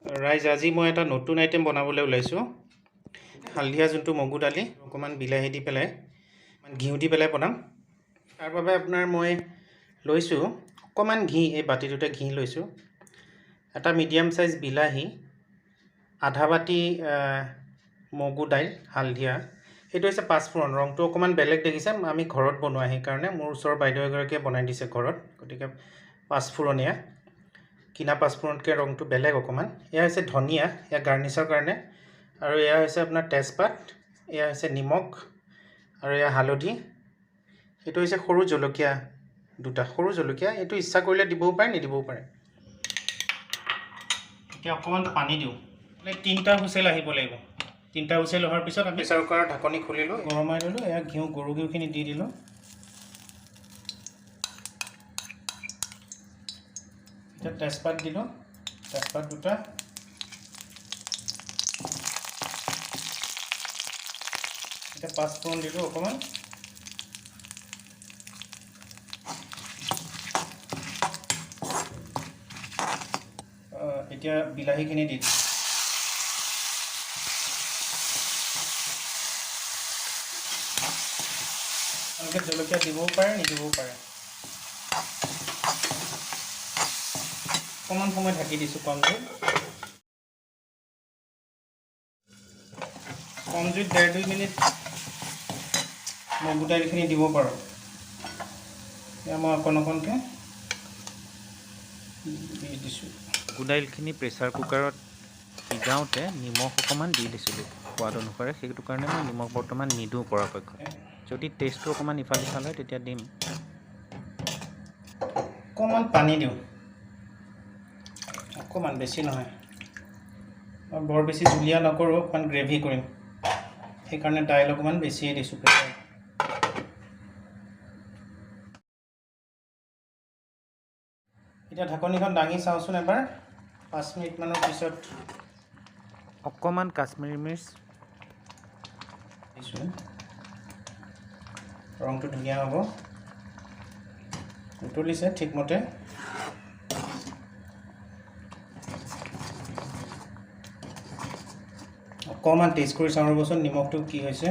ৰাইজ আজি মই এটা নতুন আইটেম বনাবলৈ ওলাইছোঁ। হালধীয়া যোনটো মগু দালি অকণমান বিলাহী দি পেলাই ঘিউ দি পেলাই বনাম। তাৰ বাবে আপোনাৰ মই লৈছোঁ অকণমান ঘি, এই বাতিটোতে ঘি লৈছোঁ, এটা মিডিয়াম চাইজ বিলাহী, আধা বাতি মগু দাইল হালধীয়া, এইটো হৈছে পাঁচফোৰণ। ৰংটো অকণমান বেলেগ দেখিছে, আমি ঘৰত বনোৱা, সেইকাৰণে মোৰ ওচৰৰ বাইদেউ এগৰাকীয়ে বনাই দিছে ঘৰত, গতিকে পাঁচফোৰণীয়া। কিনা পাঁচফোৰণতকৈ ৰংটো বেলেগ অকণমান। এয়া হৈছে ধনিয়া, এয়া গাৰ্নিছৰ কাৰণে, আৰু এয়া হৈছে আপোনাৰ তেজপাত, এয়া হৈছে নিমখ, আৰু এয়া হালধি, এইটো হৈছে সৰু জলকীয়া দুটা, সৰু জলকীয়া, এইটো ইচ্ছা কৰিলে দিবও পাৰে নিদিবও পাৰে। এতিয়া অকণমান পানী দিওঁ, তিনিটা হুইচেল আহিব লাগিব। তিনিটা হুইচেল অহাৰ পিছত আমি প্ৰেছাৰ কুকাৰৰ ঢাকনি খুলিলোঁ, গৰমাই ল'লোঁ, এয়া ঘিউ, গৰু ঘিউখিনি দি দিলোঁ। এতিয়া তেজপাত দিলোঁ, তেজপাত দুটা, এতিয়া পাঁচফোৰণ দিলোঁ অকণমান, এতিয়া বিলাহীখিনি দি দিওঁ। আপোনালোকে জলকীয়া দিবও পাৰে নিদিবও পাৰে। অকণমান সময় ঢাকি দিছোঁ কম জুইত। কম জুইত 1-2 মিনিট মগু দাইলখিনি দিব পাৰোঁ। এতিয়া মই অকণকৈ দি দিছোঁ। মগু দাইলখিনি প্ৰেছাৰ কুকাৰত সিজাওঁতে নিমখ অকণমান দি দিছিলোঁ সোৱাদ অনুসাৰে, সেইটো কাৰণে মই নিমখ বৰ্তমান নিদিওঁ পৰাপক্ষত। যদি টেষ্টটো অকণমান ইফাল সিফাল হয় তেতিয়া দিম। অকণমান পানী দিওঁ, অকণমান, বেছি নহয়। মই বৰ বেছি জুলীয়া নকৰোঁ, অকণমান গ্ৰেভি কৰিম, সেইকাৰণে দাইল অকণমান বেছিয়ে দিছোঁ প্ৰেছাৰ। এতিয়া ঢাকনিখন দাঙি চাওঁচোন এবাৰ, 5 মিনিটমানৰ পিছত অকণমান কাশ্মীৰী মিৰ্চ দিছোঁ, ৰংটো ধুনীয়া হ'ব, উতলিছে ঠিকমতে। অকণমান টেষ্ট কৰি চাওঁ ৰ'বচোন নিমখটো কি হৈছে।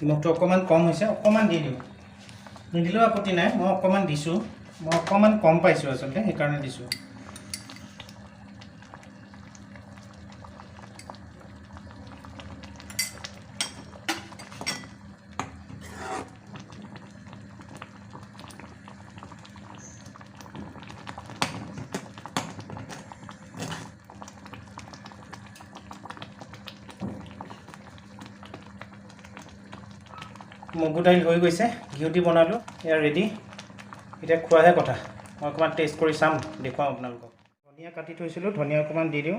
নিমখটো অকণমান কম হৈছে, অকণমান দি দিওঁ, নিদিলেও আপত্তি নাই, মই অকণমান দিছোঁ, মই অকণমান কম পাইছোঁ আচলতে, সেইকাৰণে দিছোঁ। মগু দাইল হৈ গৈছে, ঘিউ দি বনালোঁ, এয়া ৰেডি। এতিয়া খোৱাহে কথা, মই অকণমান টেষ্ট কৰি চাম, দেখুৱাম আপোনালোকক। ধনিয়া কাটি থৈছিলোঁ, ধনিয়া অকণমান দি দিওঁ।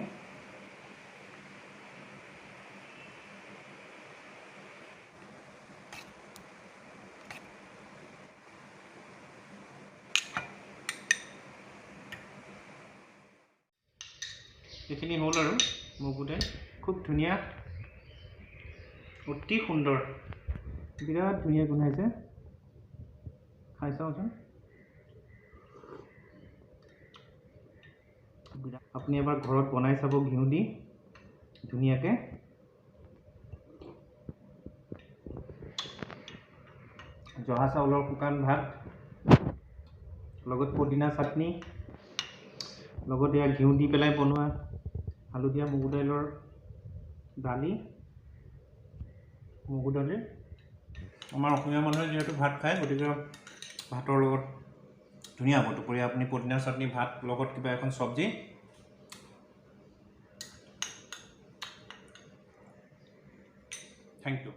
এইখিনি হ'ল আৰু মগু দাইল, খুব ধুনীয়া, অতি সুন্দৰ, বিৰাট ধুনীয়া গোন্ধাইছে। খাই চাওঁচোন, আপুনি এবাৰ ঘৰত বনাই চাব ঘিউ দি ধুনীয়াকৈ। জহা চাউলৰ শুকান ভাত, লগত পদিনা চাটনি, লগত এয়া ঘিউ দি পেলাই বনোৱা হালধীয়া মগু দাইলৰ দালি, মগু দালি। আমাৰ অসমীয়া মানুহে যিহেতু ভাত খায়, গতিকে ভাতৰ লগত ধুনীয়া হ'ব। দুপৰীয়া আপুনি পদিনা চাটনি, ভাত লগত কিবা এখন চব্জি। Thank U.